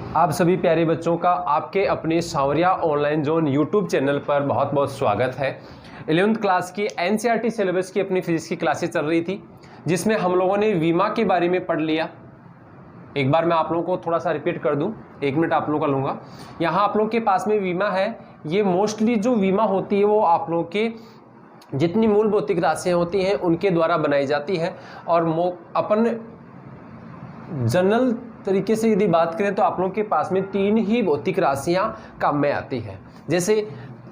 आप सभी प्यारे बच्चों का आपके अपने सांवरिया ऑनलाइन जोन यूट्यूब चैनल पर बहुत बहुत स्वागत है। 11th क्लास की एनसीईआरटी सिलेबस की अपनी फिजिक्स की क्लासेस चल रही थी, जिसमें हम लोगों ने वीमा के बारे में पढ़ लिया। एक बार मैं आप लोगों को थोड़ा सा रिपीट कर दूं, 1 मिनट आप लोगों का लूँगा। यहाँ आप लोग के पास में वीमा है। ये मोस्टली जो वीमा होती है वो आप लोग के जितनी मूल भौतिक राशियाँ होती हैं उनके द्वारा बनाई जाती है। और अपन जनरल तरीके से यदि बात करें तो आप लोग के पास में 3 ही भौतिक राशियां काम में आती हैं। जैसे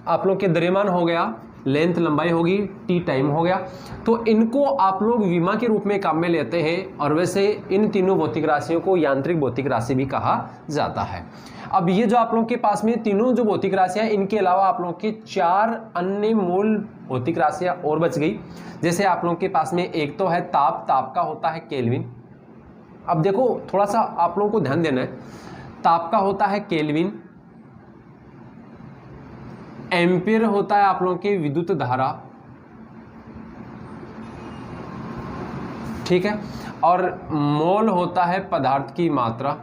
आप लोग के द्रव्यमान हो गया, लेंथ लंबाई होगी, टी टाइम हो गया, तो इनको आप लोग विमा के रूप में काम में लेते हैं। और वैसे इन तीनों भौतिक राशियों को यांत्रिक भौतिक राशि भी कहा जाता है। अब ये जो आप लोग के पास में तीनों जो भौतिक राशियां, इनके अलावा आप लोग की 4 अन्य मूल भौतिक राशियां और बच गई। जैसे आप लोग के पास में एक तो है ताप, ताप का होता है केल्विन। अब देखो थोड़ा सा आप लोगों को ध्यान देना है, ताप का होता है केल्विन, एम्पियर होता है आप लोगों की विद्युत धारा, ठीक है, और मोल होता है पदार्थ की मात्रा,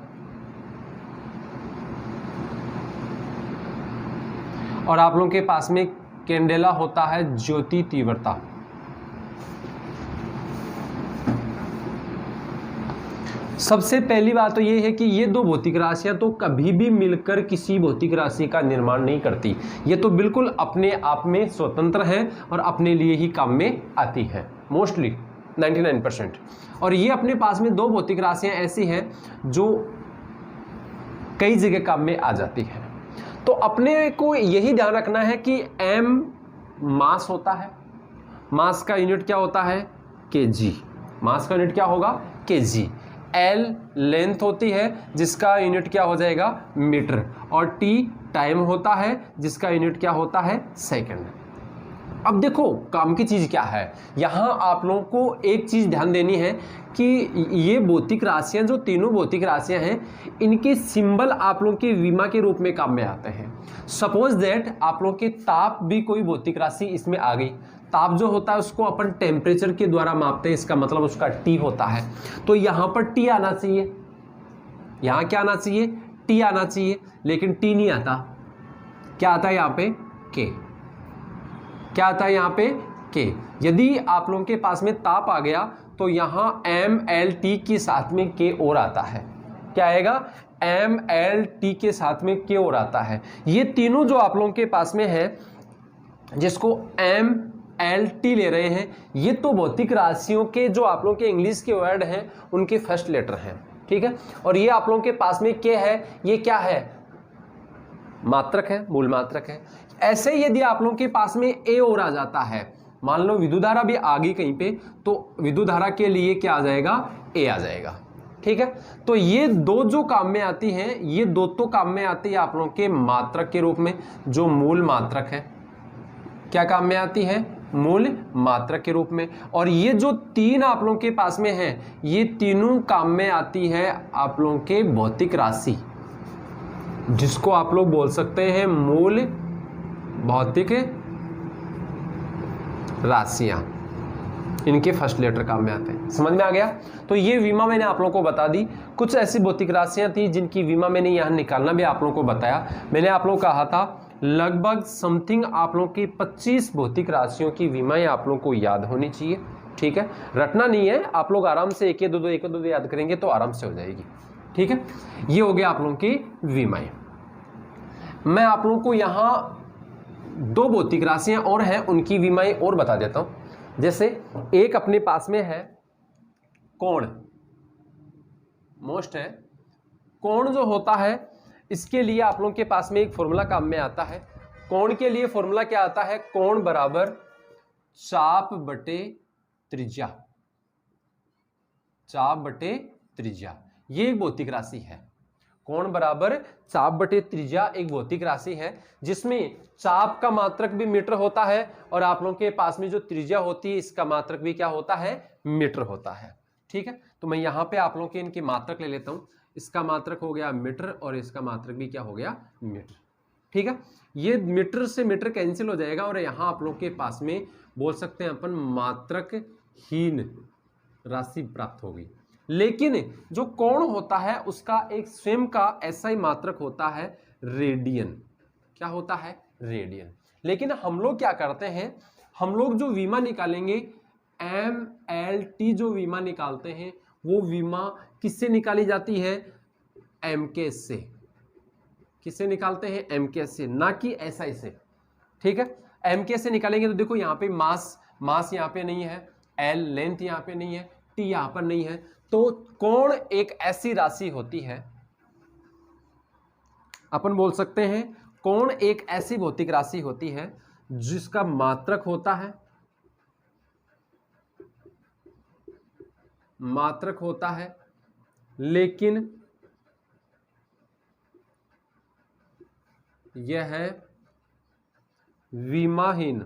और आप लोगों के पास में कैंडेला होता है ज्योति तीव्रता। सबसे पहली बात तो ये है कि ये दो भौतिक राशियां तो कभी भी मिलकर किसी भौतिक राशि का निर्माण नहीं करती। ये तो बिल्कुल अपने आप में स्वतंत्र हैं और अपने लिए ही काम में आती है, मोस्टली 99%। और ये अपने पास में 2 भौतिक राशियां ऐसी हैं जो कई जगह काम में आ जाती है। तो अपने को यही ध्यान रखना है कि m मास होता है, मास का यूनिट क्या होता है, kg, मास का यूनिट क्या होगा, kg। L लेंथ होती है जिसका यूनिट क्या हो जाएगा, मीटर, और T टाइम होता है जिसका यूनिट क्या होता है, सेकंड। अब देखो काम की चीज क्या है, यहां आप लोगों को एक चीज ध्यान देनी है कि ये भौतिक राशियां, जो तीनों भौतिक राशियां हैं, इनके सिंबल आप लोगों के विमा के रूप में काम में आते हैं। सपोज दैट आप लोग के ताप भी कोई भौतिक राशि इसमें आ गई। ताप जो होता है उसको अपन टेम्परेचर के द्वारा मापते हैं, इसका मतलब उसका T होता है। तो यहां पर T आना चाहिए, यहां क्या आना चाहिए, T आना चाहिए, लेकिन T नहीं आता। क्या आता है यहां पे, K। क्या आता है यहां पे, K। यदि आप लोगों के पास में ताप आ गया तो यहां MLT के साथ में K और आता है। क्या आएगा, MLT के साथ में K और आता है। ये तीनों जो आप लोगों के पास में है, जिसको MLT ले रहे हैं, ये तो भौतिक राशियों के जो आप लोगों के इंग्लिश के वर्ड हैं उनके फर्स्ट लेटर हैं, ठीक है। और ये आप लोगों के पास में K है, ये क्या है, मात्रक है, मूल मात्रक है। ऐसे ही यदि आप लोगों के पास में A और आ जाता है, मान लो विद्युत धारा भी आ गई कहीं पे, तो विद्युत धारा के लिए क्या आ जाएगा, A आ जाएगा, ठीक है। तो ये दो जो काम में आती हैं, ये दो तो काम में आती है आप लोगों के मात्रक के रूप में, जो मूल मात्रक है। क्या काम में आती है, मूल मात्रक के रूप में। और ये जो 3 आप लोगों के पास में है, ये तीनों काम में आती है आप लोगों के भौतिक राशि, जिसको आप लोग बोल सकते हैं मूल भौतिक राशियां। इनके फर्स्ट लेटर काम में आते हैं। समझ में आ गया। तो ये विमा मैंने आप लोगों को बता दी। कुछ ऐसी भौतिक राशियां थी जिनकी विमा मैंने यहां निकालना भी आप लोगों को बताया। मैंने आप लोगों को कहा था लगभग समथिंग आप लोगों की 25 भौतिक राशियों की विमाएं आप लोगों को याद होनी चाहिए, ठीक है। रटना नहीं है, आप लोग आराम से एक दो याद करेंगे तो आराम से हो जाएगी, ठीक है। ये हो गया आप लोगों की विमाएं। मैं आप लोगों को यहां 2 भौतिक राशियां और हैं, उनकी विमाएं और बता देता हूं। जैसे एक अपने पास में है कोण, मोस्ट है कोण जो होता है, इसके लिए आप लोगों के पास में एक फॉर्मूला काम में आता है। कोण के लिए फॉर्मूला क्या आता है, कोण बराबर चाप बटे त्रिज्या, चाप बटे त्रिज्या। ये एक भौतिक राशि है। कोण बराबर चाप बटे त्रिज्या एक भौतिक राशि है, जिसमें चाप का मात्रक भी मीटर होता है, और आप लोगों के पास में जो त्रिज्या होती है इसका मात्रक भी क्या होता है, मीटर होता है, ठीक है। तो मैं यहां पे आप लोगों के इनके मात्रक ले लेता हूं। इसका मात्रक हो गया मीटर और इसका मात्रक भी क्या हो गया, मीटर, ठीक है। ये मीटर से मीटर कैंसिल हो जाएगा और यहां आप लोग के पास में बोल सकते हैं अपन मात्रक हीन राशि प्राप्त होगी। लेकिन जो कोण होता है उसका एक स्वयं का ऐसा ही मात्रक होता है, रेडियन। क्या होता है? रेडियन। लेकिन हम लोग क्या करते हैं, हम लोग जो विमा निकालेंगे, MLT जो विमा निकालते हैं, वो विमा किससे निकाली जाती है? MKS से। किससे निकालते हैं? MKS से, ना कि SI से। ठीक है, MKS से निकालेंगे तो देखो यहाँ पे मास यहाँ पे नहीं है, L लेंथ यहाँ पे नहीं है, T यहाँ पर नहीं है। तो कोण एक ऐसी राशि होती है, अपन बोल सकते हैं कोण एक ऐसी भौतिक राशि होती है जिसका मात्रक होता है, लेकिन यह है विमाहीन।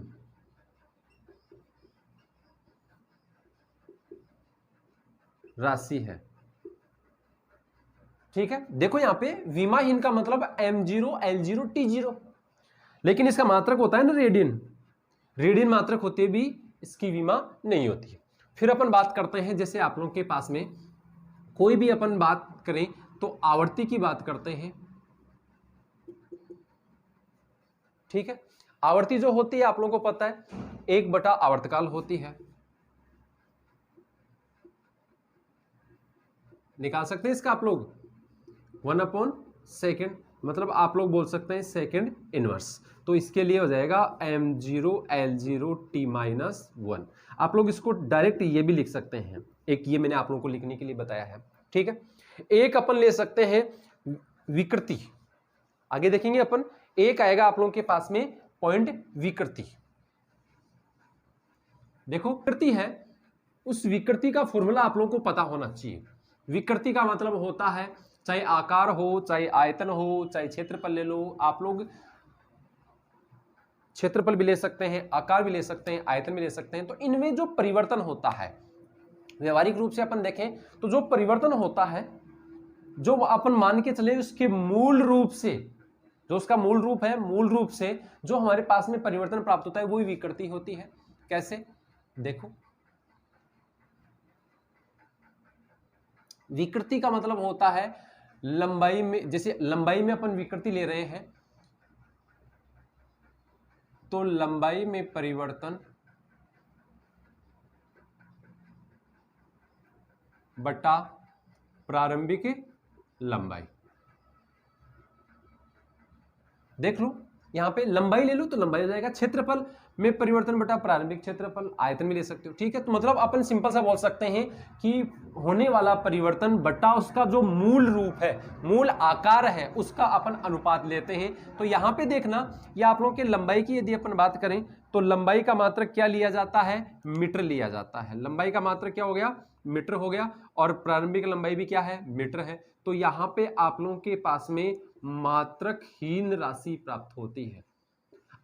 राशि है। ठीक है, देखो यहां पे विमाहीन का मतलब M0 L0 T0, लेकिन इसका मात्रक होता है ना रेडियन। रेडियन मात्रक होते भी इसकी विमा नहीं होती है। फिर अपन बात करते हैं, जैसे आप लोगों के पास में कोई भी अपन बात करें तो आवर्ती की बात करते हैं। ठीक है, आवर्ती जो होती है आप लोगों को पता है 1/, आवर्तकाल होती है। निकाल सकते हैं इसका आप लोग 1/2, मतलब आप लोग बोल सकते हैं सेकेंड इनवर्स। तो इसके लिए हो जाएगा M0 L0 T-1। आप लोग इसको डायरेक्ट ये भी लिख सकते हैं, एक ये मैंने आप लोगों को लिखने के लिए बताया है। ठीक है, एक अपन ले सकते हैं विकृति। आगे देखेंगे अपन, एक आएगा आप लोगों के पास में पॉइंट विकृति। देखो विकृति है, उस विकृति का फॉर्मूला आप लोगों को पता होना चाहिए। विकृति का मतलब होता है, चाहे आकार हो, चाहे आयतन हो, चाहे क्षेत्रफल ले लो, आप लोग क्षेत्रफल भी ले सकते हैं, आकार भी ले सकते हैं, आयतन भी ले सकते हैं। तो इनमें जो परिवर्तन होता है, व्यवहारिक रूप से अपन देखें तो जो परिवर्तन होता है, जो अपन मान के चले उसके मूल रूप से, जो उसका मूल रूप है, मूल रूप से जो हमारे पास में परिवर्तन प्राप्त होता है वही विकृति होती है। कैसे? देखो, विकृति का मतलब होता है लंबाई में, जैसे लंबाई में अपन विकृति ले रहे हैं तो लंबाई में परिवर्तन बटा प्रारंभिक लंबाई। देख लो यहां पे लंबाई ले लो तो लंबाई हो जाएगा, क्षेत्रफल में परिवर्तन बटा प्रारंभिक क्षेत्रफल, आयतन भी ले सकते हो। ठीक है, तो मतलब अपन सिंपल सा बोल सकते हैं कि होने वाला परिवर्तन बटा उसका जो मूल रूप है, मूल आकार है, उसका अपन अनुपात लेते हैं। तो यहां पे देखना, ये आप लोगों के लंबाई की यदि अपन बात करें तो लंबाई का मात्रक क्या लिया जाता है? मीटर लिया जाता है। लंबाई का मात्रक क्या हो गया? मीटर हो गया। और प्रारंभिक लंबाई भी क्या है? मीटर है। तो यहां पे आप लोगों के पास में मात्रकहीन राशि प्राप्त होती है।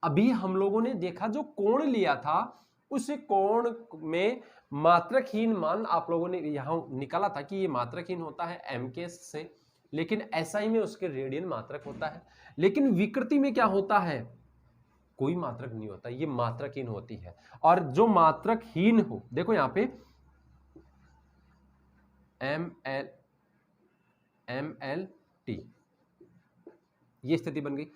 अभी हम लोगों ने देखा जो कोण लिया था, उस कोण में मात्रकहीन मान आप लोगों ने यहां निकाला था कि ये मात्रकहीन होता है MKS से, लेकिन SI में उसके रेडियन मात्रक होता है। लेकिन विकृति में क्या होता है? कोई मात्रक नहीं होता, ये मात्रकहीन होती है। और जो मात्रकहीन हो, देखो यहां पे MLT, ये स्थिति बन गई।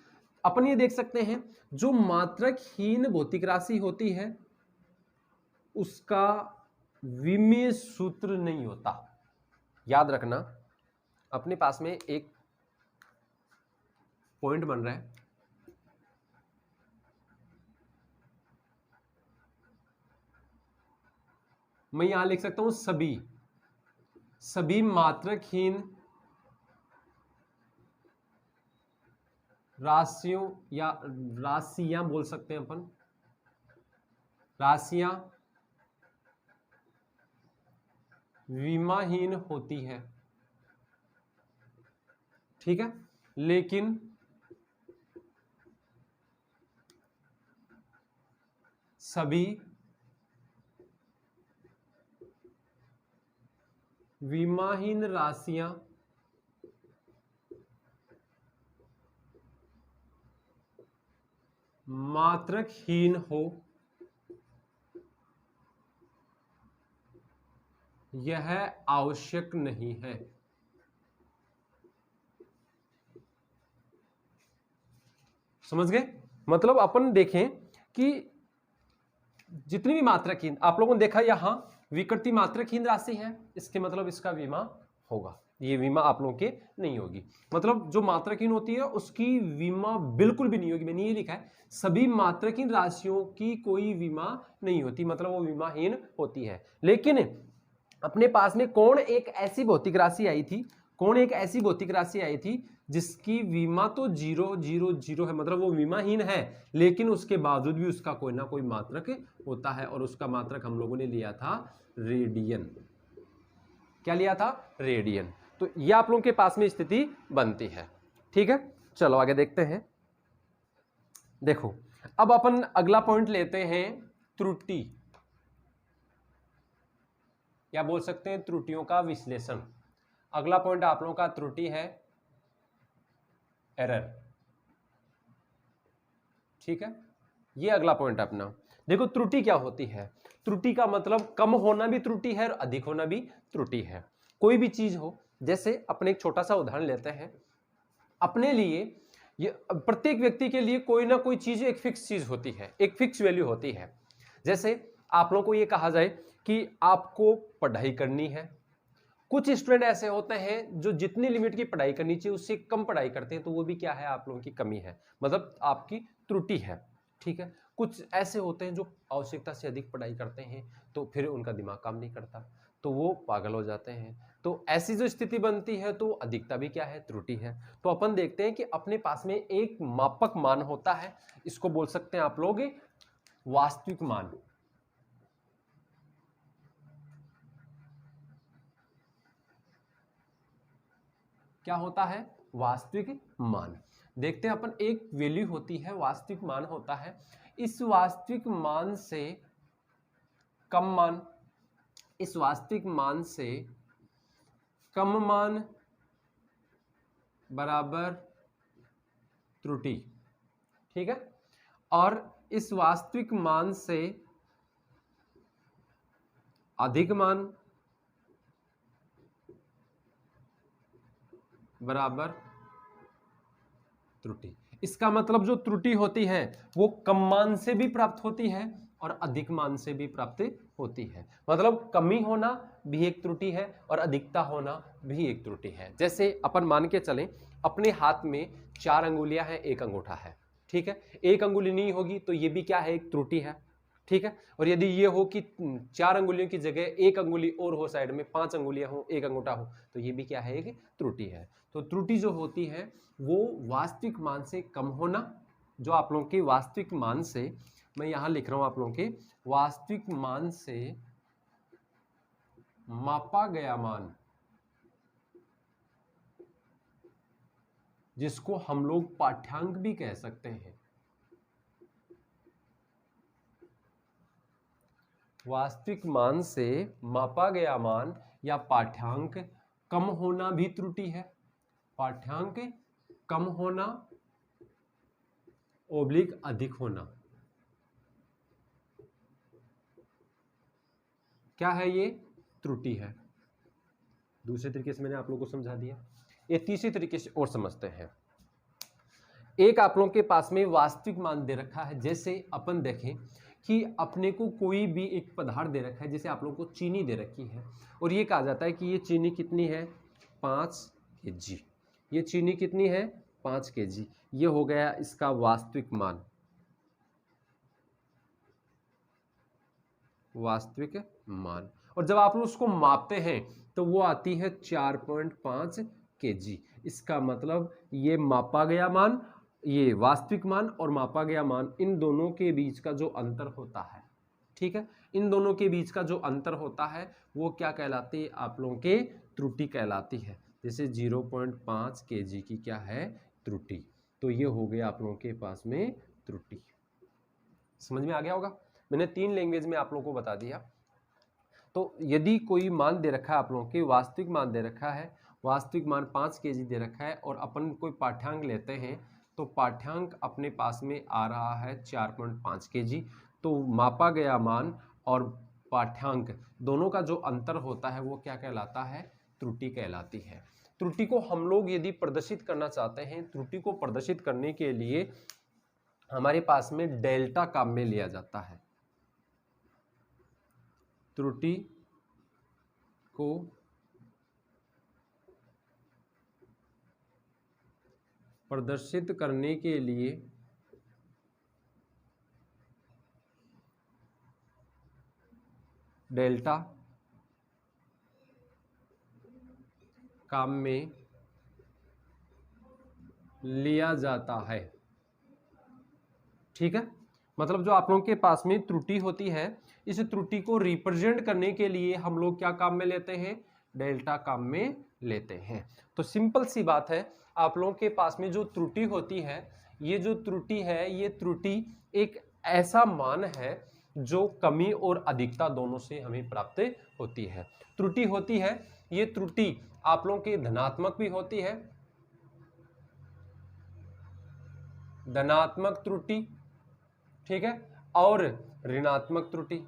अपन ये देख सकते हैं जो मात्रकहीन भौतिक राशि होती है उसका विमेय सूत्र नहीं होता। याद रखना, अपने पास में एक पॉइंट बन रहा है, मैं यहां लिख सकता हूं सभी मात्रकहीन राशियों या राशियां बोल सकते हैं अपन, राशियां विमाहीन होती है। ठीक है, लेकिन सभी विमाहीन राशियां मात्रकहीन हो यह आवश्यक नहीं है। समझ गए? मतलब अपन देखें कि जितनी भी मात्रकहीन आप लोगों ने देखा यहां विकृति मात्रकहीन राशि है, इसके मतलब इसका विमा होगा, ये विमा आप लोगों के नहीं होगी। मतलब जो मात्रकहीन होती है उसकी विमा बिल्कुल भी नहीं होगी। मैंने ये लिखा है सभी मात्रकहीन राशियों की कोई विमा नहीं होती, मतलब वो विमाहीन होती है। लेकिन अपने पास में कौन एक ऐसी भौतिक राशि आई थी, कौन एक ऐसी भौतिक राशि आई थी जिसकी विमा तो 000 है, मतलब वो विमाहीन है, लेकिन उसके बावजूद भी उसका कोई ना कोई मात्रक होता है, और उसका मात्रक हम लोगों ने लिया था रेडियन। क्या लिया था? रेडियन। तो ये आप लोगों के पास में स्थिति बनती है। ठीक है, चलो आगे देखते हैं। देखो अब अपन अगला पॉइंट लेते हैं त्रुटि, या बोल सकते हैं त्रुटियों का विश्लेषण। अगला पॉइंट आप लोगों का त्रुटि है, एरर। ठीक है, ये अगला पॉइंट अपना। देखो त्रुटि क्या होती है? त्रुटि का मतलब कम होना भी त्रुटि है और अधिक होना भी त्रुटि है। कोई भी चीज हो, जैसे अपने एक छोटा सा उदाहरण लेते हैं। अपने लिए ये प्रत्येक व्यक्ति के लिए कोई ना कोई चीज एक फिक्स चीज होती है, एक फिक्स वैल्यू होती है। जैसे आप लोगों को ये कहा जाए कि आपको पढ़ाई करनी है, कुछ स्टूडेंट ऐसे होते हैं जो जितनी लिमिट की पढ़ाई करनी चाहिए उससे कम पढ़ाई करते हैं, तो वो भी क्या है? आप लोगों की कमी है, मतलब आपकी त्रुटि है। ठीक है, कुछ ऐसे होते हैं जो आवश्यकता से अधिक पढ़ाई करते हैं, तो फिर उनका दिमाग काम नहीं करता, तो वो पागल हो जाते हैं। तो ऐसी जो स्थिति बनती है तो अधिकता भी क्या है? त्रुटि है। तो अपन देखते हैं कि अपने पास में एक मापक मान होता है, इसको बोल सकते हैं आप लोग वास्तविक मान। क्या होता है? वास्तविक मान। देखते हैं अपन, एक वैल्यू होती है, वास्तविक मान होता है। इस वास्तविक मान से कम मान, इस वास्तविक मान से कम मान बराबर त्रुटि। ठीक है, और इस वास्तविक मान से अधिक मान बराबर त्रुटि। इसका मतलब जो त्रुटि होती है वो कम मान से भी प्राप्त होती है और अधिक मान से भी प्राप्त होती है। मतलब कमी होना भी एक त्रुटि है और अधिकता होना भी एक त्रुटि है। जैसे अपन मान के चलें अपने हाथ में 4 अंगुलियां हैं, एक अंगूठा है। ठीक है, एक अंगुली नहीं होगी तो ये भी क्या है? एक त्रुटि है। ठीक है, और यदि ये हो कि 4 अंगुलियों की जगह एक अंगुली और हो, साइड में 5 अंगुलियां हो, एक अंगूठा हो, तो ये भी क्या है? एक त्रुटि है। तो त्रुटि जो होती है वो वास्तविक मान से कम होना, जो आप लोगों के वास्तविक मान से, मैं यहां लिख रहा हूं आप लोगों के वास्तविक मान से मापा गया मान, जिसको हम लोग पाठ्यांक भी कह सकते हैं। वास्तविक मान से मापा गया मान या पाठ्यांक कम होना भी त्रुटि है। पाठ्यांक कम होना ओब्लिक अधिक होना, क्या है? ये त्रुटि है। दूसरे तरीके से मैंने आप लोगों को समझा दिया। ये तीसरे तरीके से और समझते हैं। एक आप लोगों के पास में वास्तविक मान दे रखा है। जैसे अपन देखें कि अपने को कोई भी एक पदार्थ दे रखा है, जैसे आप लोगों को चीनी दे रखी है और ये कहा जाता है कि ये चीनी कितनी है? 5 kg। ये चीनी कितनी है? 5 kg। ये हो गया इसका वास्तविक मान, वास्तविक मान। और जब आप लोग उसको मापते हैं तो वो आती है 4.5 kg। इसका मतलब ये मापा गया मान, ये वास्तविक मान और मापा गया मान, इन दोनों के बीच का जो अंतर होता है, ठीक है, इन दोनों के बीच का जो अंतर होता है वो क्या कहलाती है? आप लोगों के त्रुटि कहलाती है। जैसे 0.5 kg की क्या है? त्रुटि। तो ये हो गया आप लोगों के पास में त्रुटि। समझ में आ गया होगा? मैंने 3 लैंग्वेज में आप लोगों को बता दिया। तो यदि कोई मान दे रखा है, आप लोगों के वास्तविक मान दे रखा है, वास्तविक मान 5 kg दे रखा है और अपन कोई पाठ्यांक लेते हैं तो पाठ्यांक अपने पास में आ रहा है 4.5 kg। तो मापा गया मान और पाठ्यांक, दोनों का जो अंतर होता है वो क्या कहलाता है? त्रुटि कहलाती है। त्रुटि को हम लोग यदि प्रदर्शित करना चाहते हैं, त्रुटि को प्रदर्शित करने के लिए हमारे पास में डेल्टा काम में लिया जाता है। त्रुटि को प्रदर्शित करने के लिए डेल्टा काम में लिया जाता है। ठीक है, मतलब जो आप लोगों के पास में त्रुटि होती है, इस त्रुटि को रिप्रेजेंट करने के लिए हम लोग क्या काम में लेते हैं? डेल्टा काम में लेते हैं। तो सिंपल सी बात है, आप लोगों के पास में जो त्रुटि होती है, ये जो त्रुटि है, ये त्रुटि एक ऐसा मान है जो कमी और अधिकता दोनों से हमें प्राप्त होती है। त्रुटि होती है, ये त्रुटि आप लोगों की धनात्मक भी होती है, धनात्मक त्रुटि, ठीक है, और ऋणात्मक त्रुटि,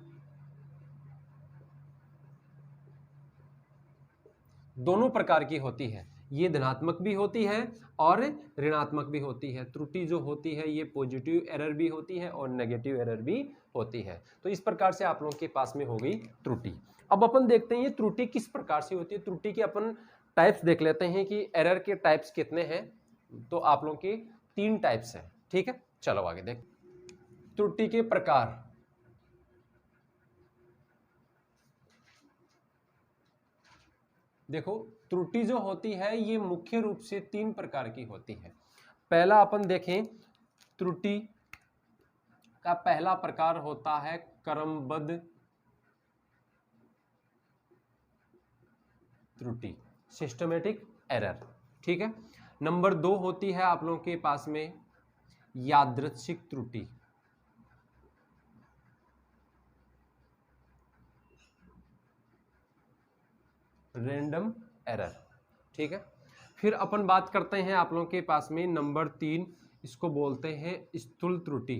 दोनों प्रकार की होती है। ये धनात्मक भी होती है और ऋणात्मक भी होती है। त्रुटि जो होती है ये पॉजिटिव एरर भी होती है और नेगेटिव एरर भी होती है। तो इस प्रकार से आप लोगों के पास में हो गई त्रुटि। अब अपन देखते हैं ये त्रुटि किस प्रकार से होती है। त्रुटि के अपन टाइप्स देख लेते हैं कि एरर के टाइप्स कितने हैं। तो आप लोगों के 3 टाइप्स हैं। ठीक है, चलो आगे देख। त्रुटि के प्रकार, देखो त्रुटि जो होती है ये मुख्य रूप से 3 प्रकार की होती है। पहला अपन देखें, त्रुटि का पहला प्रकार होता है क्रमबद्ध त्रुटि, सिस्टमेटिक एरर। ठीक है, नंबर 2 होती है आप लोगों के पास में यादृच्छिक त्रुटि, रैंडम एरर। ठीक है, फिर अपन बात करते हैं आप लोगों के पास में नंबर 3, इसको बोलते हैं स्थूल त्रुटि,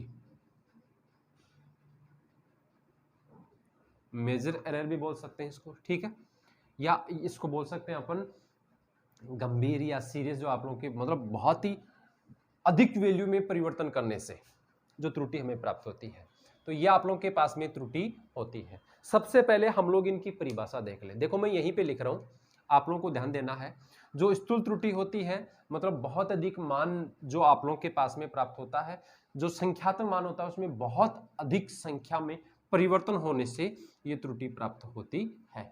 मेजर एरर भी बोल सकते हैं इसको। ठीक है, या इसको बोल सकते हैं अपन गंभीर या सीरियस, जो आप लोगों के मतलब बहुत ही अधिक वैल्यू में परिवर्तन करने से जो त्रुटि हमें प्राप्त होती है। तो ये आप लोगों के पास में त्रुटि होती है। सबसे पहले हम लोग इनकी परिभाषा देख लें। देखो मैं यहीं पे लिख रहा हूं, आप लोगों को ध्यान देना है। जो स्थूल त्रुटि होती है मतलब बहुत अधिक मान जो आप लोगों के पास में प्राप्त होता है, जो संख्यात्मक मान होता है उसमें बहुत अधिक संख्या में परिवर्तन होने से ये त्रुटि प्राप्त होती है।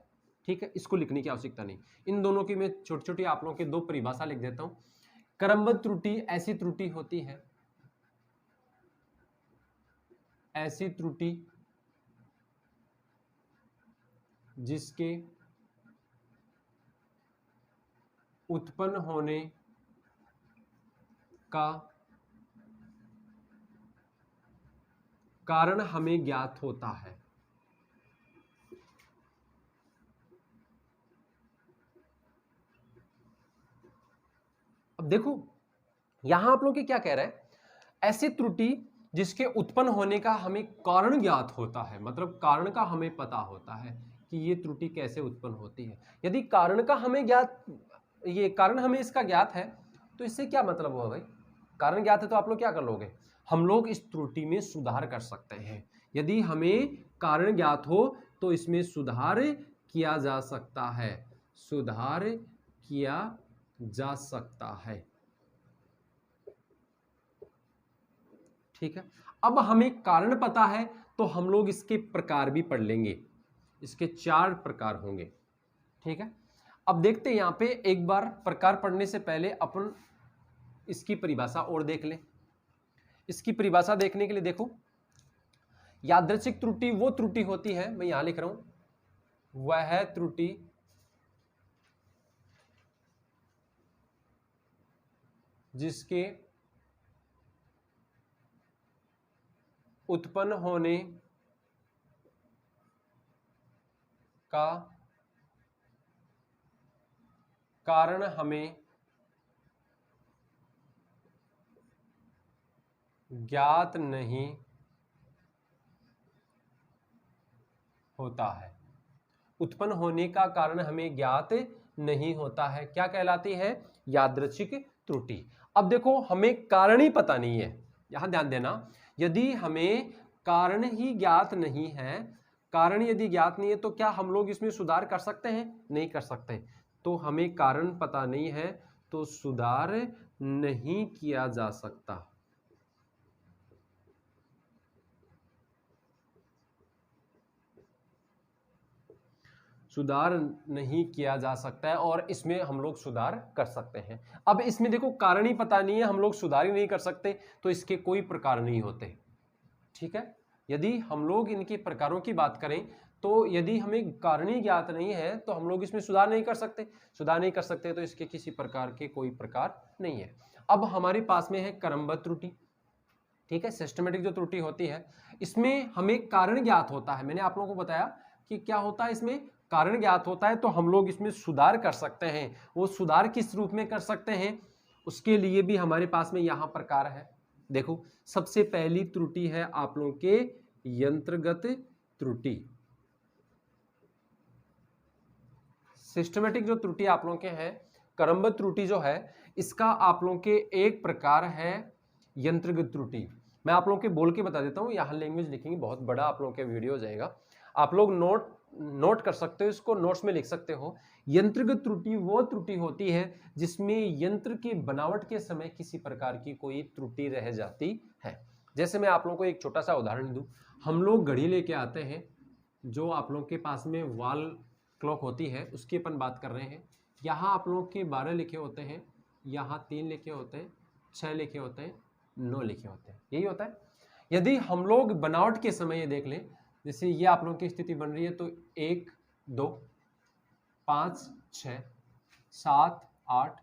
ठीक है, इसको लिखने की आवश्यकता नहीं। इन दोनों की मैं छोटी छोटी आप लोगों के 2 परिभाषा लिख देता हूं। क्रमबद्ध त्रुटि ऐसी त्रुटि होती है, ऐसी त्रुटि जिसके उत्पन्न होने का कारण हमें ज्ञात होता है। अब देखो यहां आप लोग क्या कह रहे हैं, ऐसी त्रुटि जिसके उत्पन्न होने का हमें कारण ज्ञात होता है, मतलब कारण का हमें पता होता है कि ये त्रुटि कैसे उत्पन्न होती है। यदि कारण का हमें ज्ञात, ये कारण हमें इसका ज्ञात है, तो इससे क्या मतलब हुआ भाई? कारण ज्ञात है तो आप लोग क्या कर लोगे? हम लोग इस त्रुटि में सुधार कर सकते हैं। यदि हमें कारण ज्ञात हो तो इसमें सुधार किया जा सकता है, सुधार किया जा सकता है। ठीक है, अब हमें कारण पता है तो हम लोग इसके प्रकार भी पढ़ लेंगे। इसके 4 प्रकार होंगे। ठीक है, अब देखते हैं यहां पे एक बार प्रकार पढ़ने से पहले अपन इसकी परिभाषा और देख लें। इसकी परिभाषा देखने के लिए देखो, यादृच्छिक त्रुटि वो त्रुटि होती है, मैं यहां लिख रहा हूं, वह त्रुटि जिसके उत्पन्न होने का कारण हमें ज्ञात नहीं होता है। उत्पन्न होने का कारण हमें ज्ञात नहीं होता है, क्या कहलाती है? यादृच्छिक त्रुटि। अब देखो हमें कारण ही पता नहीं है, यहां ध्यान देना, यदि हमें कारण ही ज्ञात नहीं है, कारण यदि ज्ञात नहीं है तो क्या हम लोग इसमें सुधार कर सकते हैं? नहीं कर सकते। तो हमें कारण पता नहीं है तो सुधार नहीं किया जा सकता। सुधार नहीं किया जा सकता है और इसमें हम लोग सुधार कर सकते हैं। अब इसमें देखो कारण ही पता नहीं है, हम लोग सुधार ही नहीं कर सकते, तो इसके कोई प्रकार नहीं होते। ठीक है, यदि हम लोग इनके प्रकारों की बात करें तो यदि हमें कारण ही ज्ञात नहीं है तो हम लोग इसमें सुधार नहीं कर सकते। सुधार नहीं कर सकते तो इसके किसी प्रकार के कोई प्रकार नहीं है। अब हमारे पास में है क्रमबद्ध त्रुटि। ठीक है, सिस्टमेटिक जो त्रुटि होती है इसमें हमें कारण ज्ञात होता है। मैंने आप लोगों को बताया कि क्या होता है, इसमें कारण ज्ञात होता है तो हम लोग इसमें सुधार कर सकते हैं। वो सुधार किस रूप में कर सकते हैं, उसके लिए भी हमारे पास में यहां प्रकार है। देखो सबसे पहली त्रुटि है आप लोगों के यंत्रगत त्रुटि। सिस्टमेटिक जो त्रुटि आप लोगों के हैं, क्रमबद्ध त्रुटि जो है इसका आप लोगों के एक प्रकार है यंत्रगत त्रुटि। मैं आप लोगों के बोल के बता देता हूं, यहां लैंग्वेज लिखेंगे, बहुत बड़ा आप लोगों के वीडियो हो जाएगा, आप लोग नोट कर सकते हो, इसको नोट्स में लिख सकते हो। यंत्रगत त्रुटि वो त्रुटि होती है जिसमें यंत्र की बनावट के समय किसी प्रकार की कोई त्रुटि रह जाती है। जैसे मैं आप लोगों को एक छोटा सा उदाहरण दूं, हम लोग घड़ी लेके आते हैं, जो आप लोगों के पास में वॉल क्लॉक होती है उसकी अपन बात कर रहे हैं। यहाँ आप लोगों के 12 लिखे होते हैं, यहाँ 3 लिखे होते हैं, 6 लिखे होते हैं, 9 लिखे होते हैं, यही होता है। यदि हम लोग बनावट के समय ये देख लें, जैसे ये आप लोगों की स्थिति बन रही है तो 1 2 5 6 7 8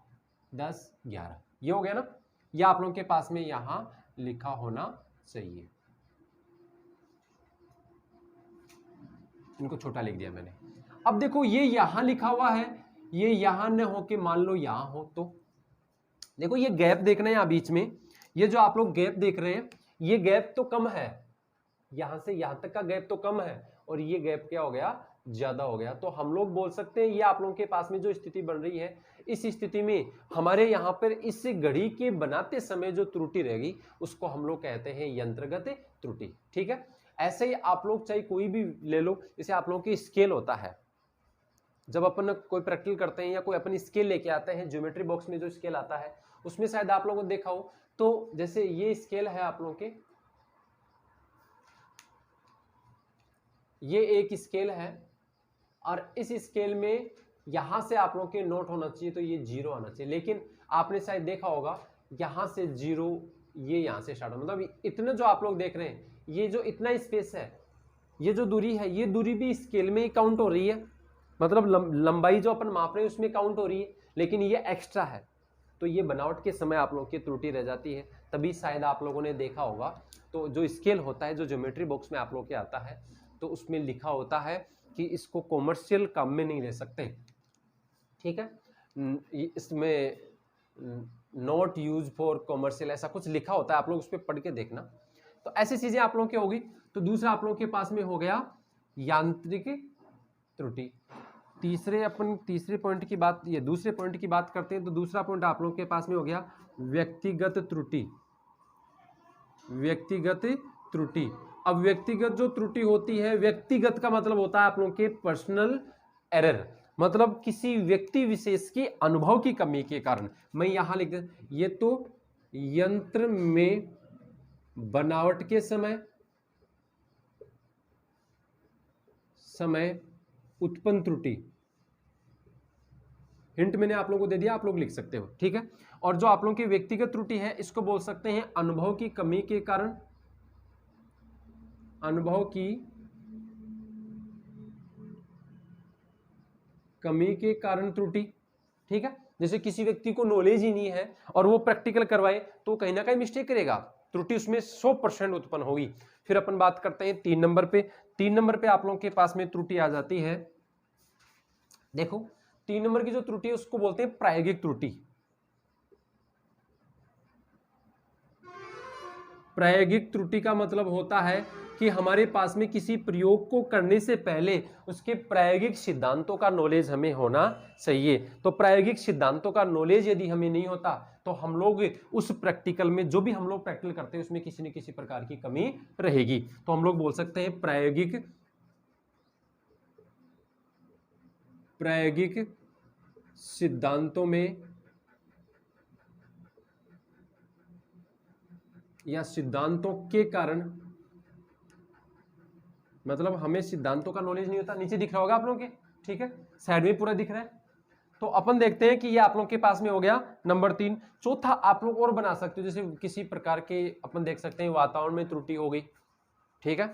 10 11 ये हो गया ना, ये आप लोगों के पास में यहां लिखा होना चाहिए। इनको छोटा लिख दिया मैंने। अब देखो ये यहां लिखा हुआ है, ये यहां न हो के मान लो यहां हो, तो देखो ये गैप देखना है यहां बीच में, ये जो आप लोग गैप देख रहे हैं ये गैप तो कम है, यहां से यहां तक का गैप तो कम है और ये गैप क्या हो गया, ज्यादा हो गया। तो हम लोग बोल सकते हैं ये आप लोगों के पास में जो स्थिति बन रही है, इस स्थिति में हमारे यहां पर इस घड़ी के बनाते समय जो त्रुटि रहेगी उसको हम लोग कहते हैं यंत्रगत त्रुटि। ठीक है, ऐसे ही आप लोग चाहे कोई भी ले लो, जैसे आप लोगों की स्केल होता है, जब अपन कोई प्रैक्टिकल करते हैं या कोई अपन स्केल लेके आते हैं, ज्योमेट्री बॉक्स में जो स्केल आता है उसमें शायद आप लोगों ने देखा हो, तो जैसे ये स्केल है आप लोगों के, ये एक स्केल है और इस स्केल में यहां से आप लोगों के नोट होना चाहिए तो ये 0 आना चाहिए, लेकिन आपने शायद देखा होगा यहां से 0, ये यहां से स्टार्ट हो, मतलब इतने जो आप लोग देख रहे हैं, ये जो इतना स्पेस है, ये जो दूरी है, ये दूरी भी स्केल में ही काउंट हो रही है, मतलब लंबाई जो अपन माप रहे हैं उसमें काउंट हो रही है, लेकिन ये एक्स्ट्रा है। तो ये बनावट के समय आप लोगों की त्रुटि रह जाती है, तभी शायद आप लोगों ने देखा होगा। तो जो स्केल होता है, जो ज्योमेट्री बॉक्स में आप लोगों के आता है, तो उसमें लिखा होता है कि इसको कॉमर्शियल काम में नहीं ले सकते। ठीक है, इसमें नॉट यूज फॉर कॉमर्शियल ऐसा कुछ लिखा होता है, आप लोग उस पर पढ़ के देखना। तो ऐसी चीजें आप लोगों की होगी। तो दूसरा आप लोगों के पास में हो गया यांत्रिक त्रुटि। तीसरे पॉइंट की बात, ये दूसरे पॉइंट की बात करते हैं, तो दूसरा पॉइंट आप लोगों के पास में हो गया व्यक्तिगत त्रुटि। व्यक्तिगत त्रुटि, अब व्यक्तिगत जो त्रुटि होती है, व्यक्तिगत का मतलब होता है आप लोगों के पर्सनल एरर, मतलब किसी व्यक्ति विशेष की अनुभव की कमी के कारण। मैं यहां लिख दे, ये तो यंत्र में बनावट के समय उत्पन्न त्रुटि, हिंट मैंने आप लोगों को दे दिया, आप लोग लिख सकते हो। ठीक है, और जो आप लोगों की व्यक्तिगत त्रुटि है इसको बोल सकते हैं अनुभव की कमी के कारण, अनुभव की कमी के कारण त्रुटि। ठीक है, जैसे किसी व्यक्ति को नॉलेज ही नहीं है और वो प्रैक्टिकल करवाए तो कहीं ना कहीं मिस्टेक करेगा, त्रुटि उसमें 100% उत्पन्न होगी। फिर अपन बात करते हैं 3 नंबर पे। 3 नंबर पे आप लोगों के पास में त्रुटि आ जाती है, देखो 3 नंबर की जो त्रुटि है उसको बोलते हैं प्रायोगिक त्रुटि। प्रायोगिक त्रुटि का मतलब होता है कि हमारे पास में किसी प्रयोग को करने से पहले उसके प्रायोगिक सिद्धांतों का नॉलेज हमें होना चाहिए। तो प्रायोगिक सिद्धांतों का नॉलेज यदि हमें नहीं होता तो हम लोग उस प्रैक्टिकल में, जो भी हम लोग प्रैक्टिकल करते हैं, उसमें किसी न किसी प्रकार की कमी रहेगी। तो हम लोग बोल सकते हैं प्रायोगिक सिद्धांतों में या सिद्धांतों के कारण, मतलब हमें सिद्धांतों का नॉलेज नहीं होता। नीचे दिख रहा होगा आप लोगों के, ठीक है, साइड में पूरा दिख रहा है। तो अपन देखते हैं कि ये आप लोग के पास में हो गया नंबर 3। चौथा आप लोग और बना सकते हो, जैसे किसी प्रकार के अपन देख सकते हैं वातावरण में त्रुटि हो गई, ठीक है।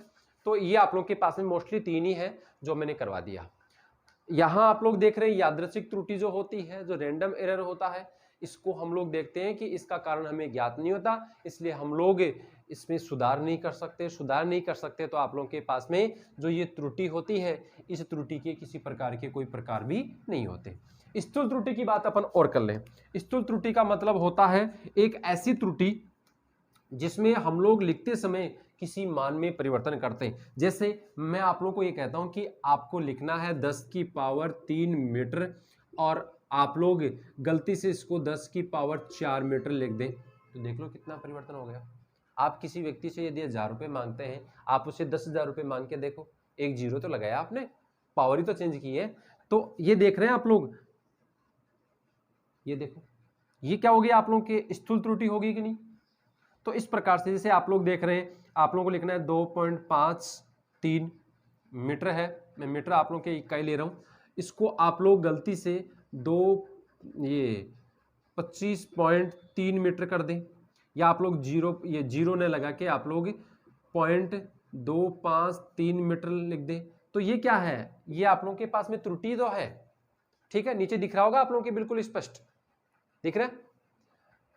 तो ये आप लोग के पास में मोस्टली 3 ही है जो मैंने करवा दिया। यहां आप लोग देख रहे हैं यादृच्छिक त्रुटि जो होती है, जो रैंडम एरर होता है, इसको हम लोग देखते हैं कि इसका कारण हमें ज्ञात नहीं होता, इसलिए हम लोग इसमें सुधार नहीं कर सकते। तो आप लोगों के पास में जो ये त्रुटि होती है, इस त्रुटि के किसी प्रकार के कोई प्रकार भी नहीं होते। स्थूल त्रुटि की बात अपन और कर लें। स्थूल त्रुटि का मतलब होता है एक ऐसी त्रुटि जिसमें हम लोग लिखते समय किसी मान में परिवर्तन करते हैं। जैसे मैं आप लोगों को ये कहता हूं कि आपको लिखना है 10 की पावर 3 मीटर, और आप लोग गलती से इसको 10 की पावर 4 मीटर लिख दें, तो देख लो कितना परिवर्तन हो गया। आप किसी व्यक्ति से यदि 1000 रुपये मांगते हैं, आप उसे 10,000 रुपये मांग के देखो, एक जीरो तो लगाया आपने, पावर ही तो चेंज की है। तो ये देख रहे हैं आप लोग, ये देखो, ये क्या हो गया, आप लोगों के स्थूल त्रुटि होगी कि नहीं। तो इस प्रकार से जैसे आप लोग देख रहे हैं, आप लोगों को लिखना है 2.53 मीटर है, मैं मीटर आप लोगों के इकाई ले रहा हूं, इसको आप लोग गलती से 25.3 मीटर कर दें, या आप लोग जीरो ने लगा के आप लोग 0.253 मीटर लिख दें। तो ये क्या है, ये आप लोगों के पास में त्रुटि तो है, ठीक है, नीचे दिख रहा होगा आप लोगों के, बिल्कुल स्पष्ट दिख रहा है।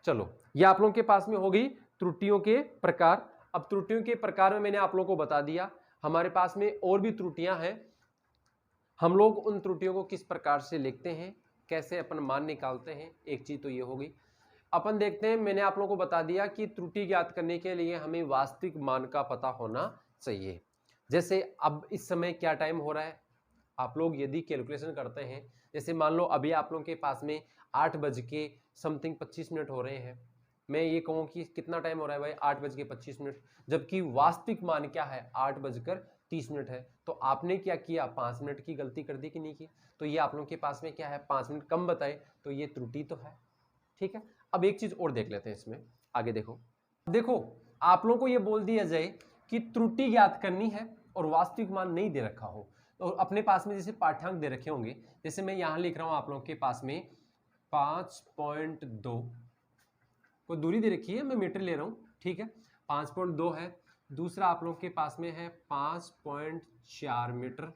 चलो, ये आप लोगों के पास में हो गई त्रुटियों के प्रकार। अब त्रुटियों के प्रकार में मैंने आप लोगों को बता दिया, हमारे पास में और भी त्रुटियां हैं, हम लोग उन त्रुटियों को किस प्रकार से लिखते हैं, कैसे अपन मान निकालते हैं, एक चीज तो ये हो गई। अपन देखते हैं, मैंने आप लोगों को बता दिया कि त्रुटि ज्ञात करने के लिए हमें वास्तविक मान का पता होना चाहिए। जैसे अब इस समय क्या टाइम हो रहा है, आप लोग यदि कैलकुलेशन करते हैं, जैसे मान लो अभी आप लोगों के पास में 8:25 हो रहे हैं, मैं ये कहूँ कि कितना टाइम हो रहा है भाई, 8:25, जबकि वास्तविक मान क्या है, 8:30 है। तो आपने क्या किया, 5 मिनट की गलती कर दी कि नहीं की। तो ये आप लोगों के पास में क्या है, 5 मिनट कम बताए, तो ये त्रुटि तो है, ठीक है। अब एक चीज और देख लेते हैं इसमें, आगे देखो आप लोगों को ये बोल दिया जाए कि त्रुटि ज्ञात करनी है और वास्तविक मान नहीं दे रखा हो, तो अपने पास में जैसे पाठ्यांक दे रखे होंगे, जैसे मैं यहां लिख रहा हूं आप लोगों के पास में 5.2 को दूरी दे रखी है, मैं मीटर ले रहा हूं, ठीक है, 5.2 है। दूसरा आप लोगों के पास में है 5.4 मीटर,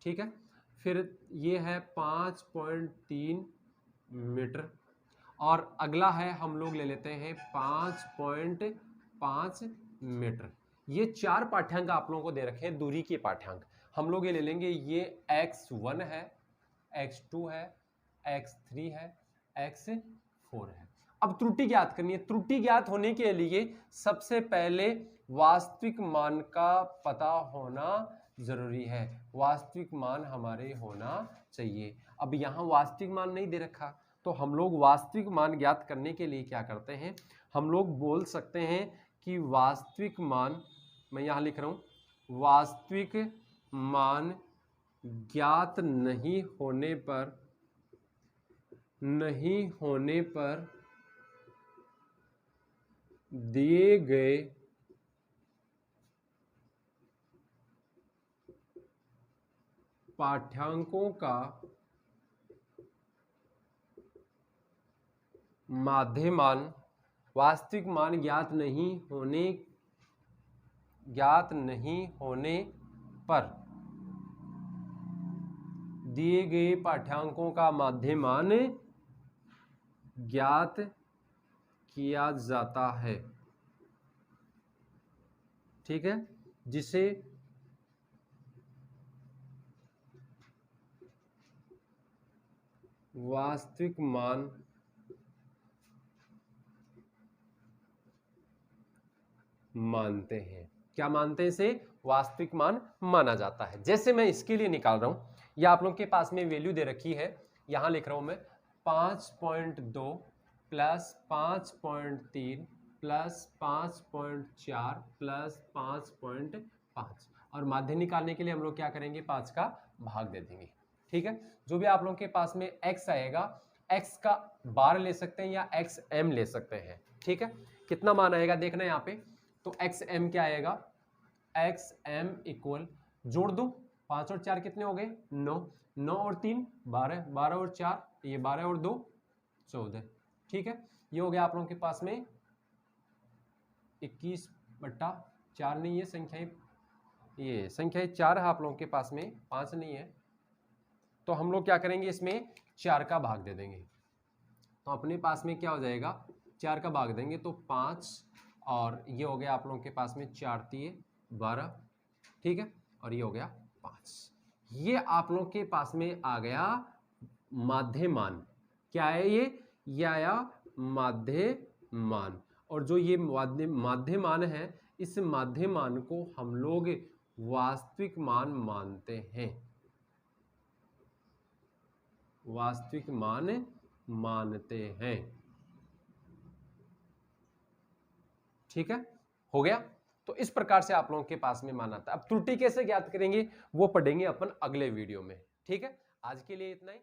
ठीक है। फिर ये है 5.3 मीटर, और अगला है हम लोग ले लेते हैं 5.5 मीटर। ये 4 पाठ्यांक आप लोगों को दे रखे हैं दूरी के पाठ्यांक। हम लोग ये ले लेंगे, ये x1 है, x2 है, x3 है, x4 है। अब त्रुटि ज्ञात करनी है। त्रुटि ज्ञात होने के लिए सबसे पहले वास्तविक मान का पता होना जरूरी है, वास्तविक मान हमारे होना चाहिए। अब यहां वास्तविक मान नहीं दे रखा, तो हम लोग वास्तविक मान ज्ञात करने के लिए क्या करते हैं, हम लोग बोल सकते हैं कि वास्तविक मान, मैं यहां लिख रहा हूं, वास्तविक मान ज्ञात नहीं होने पर दिए गए पाठ्यांकों का माध्य मान, वास्तविक मान ज्ञात नहीं होने पर दिए गए पाठ्यांकों का माध्य मान ज्ञात किया जाता है, ठीक है, जिसे वास्तविक मान मानते हैं। क्या मानते हैं इसे? वास्तविक मान माना जाता है। जैसे मैं इसके लिए निकाल रहा हूं, या आप लोग के पास में वैल्यू दे रखी है, यहां लिख रहा हूं मैं 5.2 प्लस 5.3 प्लस 5.4 प्लस 5.5, और माध्य निकालने के लिए हम लोग क्या करेंगे? 5 का भाग दे देंगे। ठीक है, जो भी आप लोगों के पास में x आएगा, x का बार ले सकते हैं या xm ले सकते हैं। ठीक है, कितना मान आएगा देखना यहाँ पे, तो xm क्या आएगा? xm इक्वल, जोड़ दो, 5 और 4 कितने हो गए? 9, 9 और 3 12, 12 और 4 ये 12 और 2 14। ठीक है, ये हो गया आप लोगों के पास में 21/4 नहीं है संख्याएं, ये संख्याएं 4 है आप लोगों के पास में, 5 नहीं है, तो हम लोग क्या करेंगे? इसमें 4 का भाग दे देंगे। तो अपने पास में क्या हो जाएगा? 4 का भाग देंगे तो 5, और ये हो गया आप लोगों के पास में 4 3 12, ठीक है, और ये हो गया 5। ये आप लोगों के पास में आ गया माध्य मान। क्या है ये आया माध्य मान। और जो ये माध्य मान है, इस माध्य मान को हम लोग वास्तविक मान मानते हैं, वास्तविक मान मानते हैं। ठीक है, हो गया। तो इस प्रकार से आप लोगों के पास में माना था। अब त्रुटि कैसे ज्ञात करेंगे वो पढ़ेंगे अपन अगले वीडियो में। ठीक है, आज के लिए इतना ही।